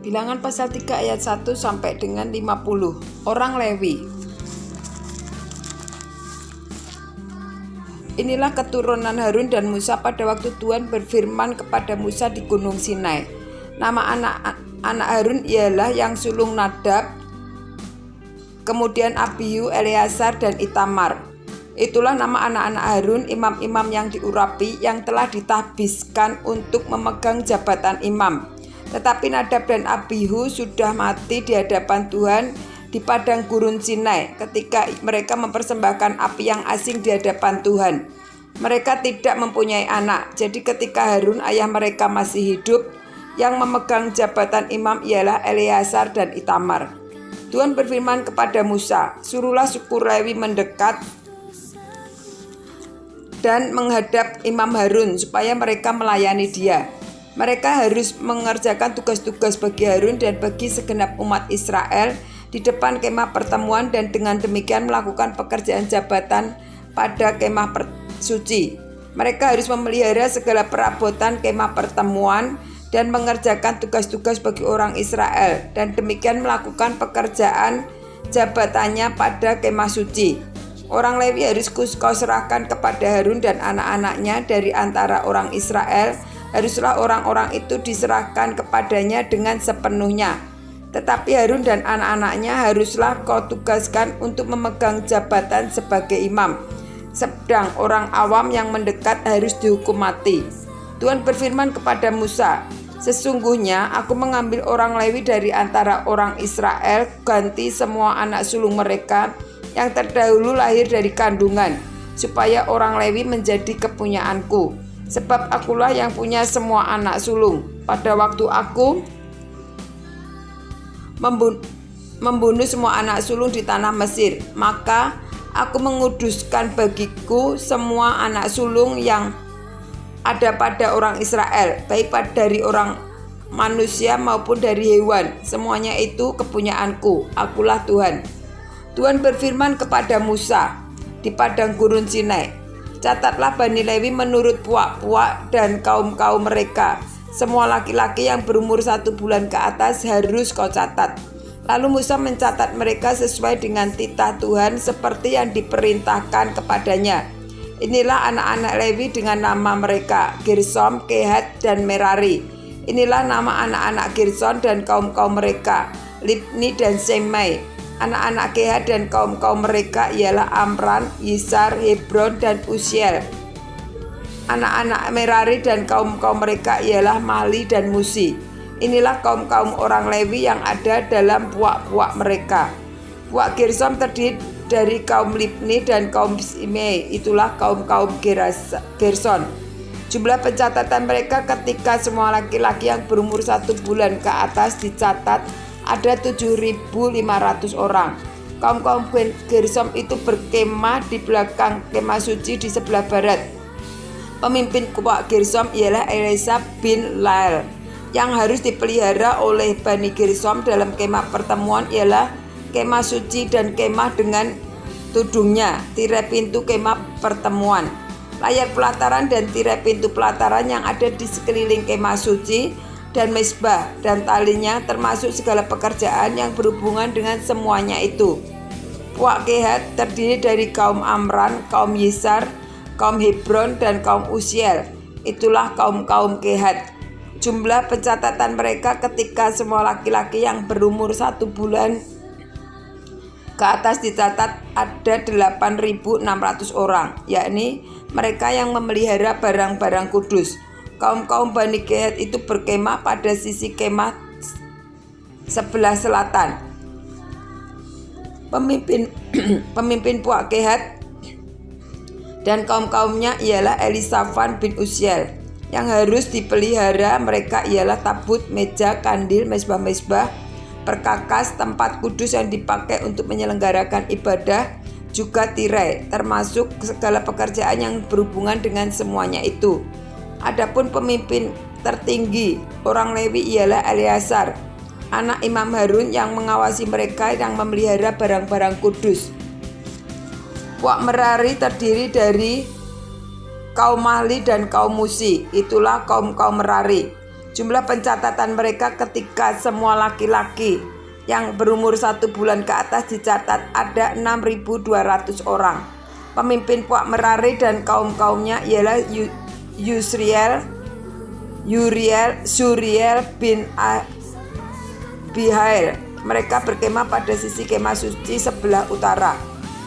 Bilangan pasal 3 ayat 1 sampai dengan 50. Orang Lewi. Inilah keturunan Harun dan Musa pada waktu Tuhan berfirman kepada Musa di Gunung Sinai. Nama anak Harun ialah yang sulung Nadab, kemudian Abihu, Eleazar, dan Itamar. Itulah nama anak-anak Harun, imam-imam yang diurapi, yang telah ditahbiskan untuk memegang jabatan imam. Tetapi Nadab dan Abihu sudah mati di hadapan Tuhan di padang gurun Sinai ketika mereka mempersembahkan api yang asing di hadapan Tuhan. Mereka tidak mempunyai anak. Jadi ketika Harun ayah mereka masih hidup, yang memegang jabatan imam ialah Eleazar dan Itamar. Tuhan berfirman kepada Musa, "Suruhlah suku Lewi mendekat dan menghadap Imam Harun supaya mereka melayani dia. Mereka harus mengerjakan tugas-tugas bagi Harun dan bagi segenap umat Israel di depan kemah pertemuan dan dengan demikian melakukan pekerjaan jabatan pada kemah suci. Mereka harus memelihara segala perabotan kemah pertemuan dan mengerjakan tugas-tugas bagi orang Israel dan demikian melakukan pekerjaan jabatannya pada kemah suci. Orang Lewi harus kau serahkan kepada Harun dan anak-anaknya dari antara orang Israel. Haruslah orang-orang itu diserahkan kepadanya dengan sepenuhnya. Tetapi Harun dan anak-anaknya haruslah kau tugaskan untuk memegang jabatan sebagai imam. Sedang orang awam yang mendekat harus dihukum mati." Tuhan berfirman kepada Musa, "Sesungguhnya aku mengambil orang Lewi dari antara orang Israel, ganti semua anak sulung mereka yang terdahulu lahir dari kandungan, supaya orang Lewi menjadi kepunyaanku. Sebab akulah yang punya semua anak sulung. Pada waktu aku membunuh semua anak sulung di tanah Mesir, maka aku menguduskan bagiku semua anak sulung yang ada pada orang Israel, baik dari orang manusia maupun dari hewan. Semuanya itu kepunyaanku. Akulah Tuhan." Tuhan berfirman kepada Musa di padang gurun Sinai, "Catatlah Bani Lewi menurut puak-puak dan kaum-kaum mereka. Semua laki-laki yang berumur 1 bulan ke atas harus kau catat." Lalu Musa mencatat mereka sesuai dengan titah Tuhan seperti yang diperintahkan kepadanya. Inilah anak-anak Lewi dengan nama mereka, Gersom, Kehat, dan Merari. Inilah nama anak-anak Gerson dan kaum-kaum mereka, Libni dan Semai. Anak-anak Kehat dan kaum-kaum mereka ialah Amram, Yisar, Hebron, dan Uziel. Anak-anak Merari dan kaum-kaum mereka ialah Mahli dan Musi. Inilah kaum-kaum orang Lewi yang ada dalam puak-puak mereka. Puak Gersom terdiri dari kaum Libni dan kaum Simei. Itulah kaum-kaum Gerson. Jumlah pencatatan mereka ketika semua laki-laki yang berumur 1 bulan ke atas dicatat ada 7.500 orang. Kaum-kaum Gersom itu berkemah di belakang kemah suci di sebelah barat. Pemimpin puak Gersom ialah Elisa bin Lael. Yang harus dipelihara oleh Bani Gersom dalam kemah pertemuan ialah kemah suci dan kemah dengan tudungnya, tirai pintu kemah pertemuan, layar pelataran dan tirai pintu pelataran yang ada di sekeliling kemah suci, dan mezbah dan talinya, termasuk segala pekerjaan yang berhubungan dengan semuanya itu. Puak Kehat terdiri dari kaum Amram, kaum Yisar, kaum Hebron, dan kaum Uziel. Itulah kaum-kaum Kehat. Jumlah pencatatan mereka ketika semua laki-laki yang berumur 1 bulan ke atas dicatat ada 8.600 orang, yakni mereka yang memelihara barang-barang kudus. Kaum-kaum Bani Kehat itu berkemah pada sisi kemah sebelah selatan. Pemimpin puak Kehat dan kaum-kaumnya ialah Elisafan bin Uziel. Yang harus dipelihara mereka ialah tabut, meja, kandil, mezbah-mezbah, perkakas, tempat kudus yang dipakai untuk menyelenggarakan ibadah, juga tirai, termasuk segala pekerjaan yang berhubungan dengan semuanya itu. Adapun pemimpin tertinggi orang Lewi ialah Eleazar, anak Imam Harun, yang mengawasi mereka yang memelihara barang-barang kudus. Puak Merari terdiri dari kaum Mahli dan kaum Musi. Itulah kaum-kaum Merari. Jumlah pencatatan mereka ketika semua laki-laki yang berumur 1 bulan ke atas dicatat ada 6.200 orang. Pemimpin Puak Merari dan kaum-kaumnya ialah Suriel bin Abihail. Mereka berkemah pada sisi kemah suci sebelah utara.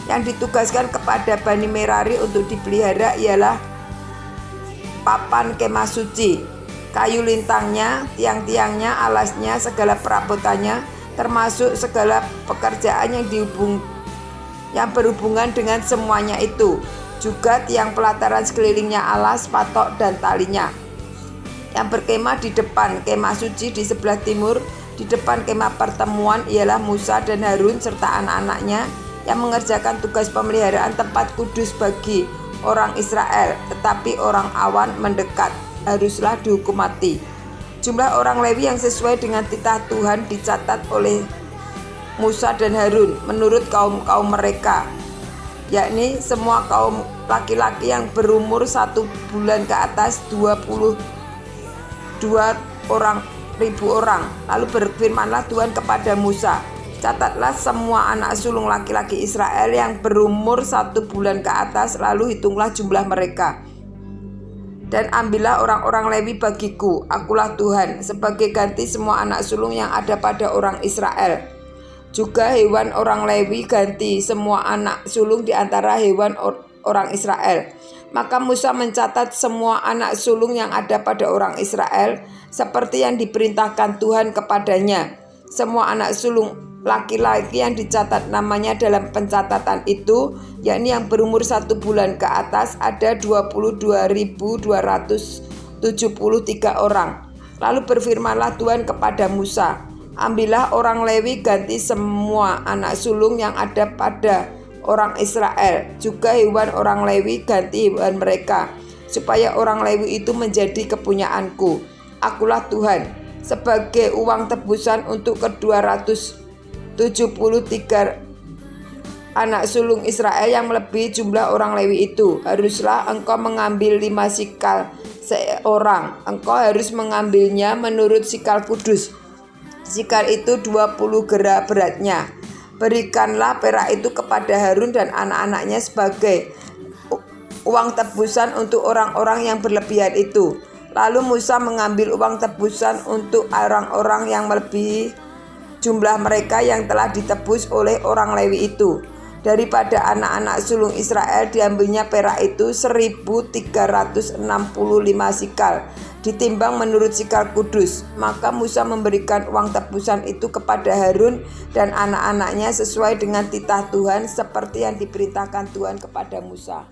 Yang ditugaskan kepada Bani Merari untuk dipelihara ialah papan kemah suci, kayu lintangnya, tiang-tiangnya, alasnya, segala perabotannya, termasuk segala pekerjaan yang berhubungan dengan semuanya itu, juga tiang pelataran sekelilingnya alas, patok, dan talinya. Yang berkemah di depan kemah suci di sebelah timur, di depan kemah pertemuan ialah Musa dan Harun serta anak-anaknya yang mengerjakan tugas pemeliharaan tempat kudus bagi orang Israel, tetapi orang awan mendekat haruslah dihukum mati. Jumlah orang Lewi yang sesuai dengan titah Tuhan dicatat oleh Musa dan Harun menurut kaum-kaum mereka, yakni semua kaum laki-laki yang berumur 1 bulan ke atas 22.000 orang. Lalu berfirmanlah Tuhan kepada Musa, catatlah semua anak sulung laki-laki Israel yang berumur 1 bulan ke atas, lalu hitunglah jumlah mereka. Dan ambillah orang-orang Lewi bagiku, akulah Tuhan, sebagai ganti semua anak sulung yang ada pada orang Israel. Juga hewan orang Lewi ganti semua anak sulung di antara hewan orang Israel. Maka Musa mencatat semua anak sulung yang ada pada orang Israel seperti yang diperintahkan Tuhan kepadanya. Semua anak sulung laki-laki yang dicatat namanya dalam pencatatan itu, yakni yang berumur 1 bulan ke atas, ada 22.273 orang. Lalu berfirmanlah Tuhan kepada Musa, ambillah orang Lewi ganti semua anak sulung yang ada pada orang Israel, juga hewan orang Lewi ganti hewan mereka, supaya orang Lewi itu menjadi kepunyaanku. Akulah Tuhan. Sebagai uang tebusan untuk ke-273 anak sulung Israel yang melebihi jumlah orang Lewi itu, haruslah engkau mengambil 5 sikal seorang. Engkau harus mengambilnya menurut sikal kudus. Sikal itu 20 gera beratnya. Berikanlah perak itu kepada Harun dan anak-anaknya sebagai uang tebusan untuk orang-orang yang berlebihan itu. Lalu Musa mengambil uang tebusan untuk orang-orang yang melebihi jumlah mereka yang telah ditebus oleh orang Lewi itu. Daripada anak-anak sulung Israel diambilnya perak itu 1.365 sikal, ditimbang menurut sikal kudus. Maka Musa memberikan uang tebusan itu kepada Harun dan anak-anaknya sesuai dengan titah Tuhan seperti yang diperintahkan Tuhan kepada Musa.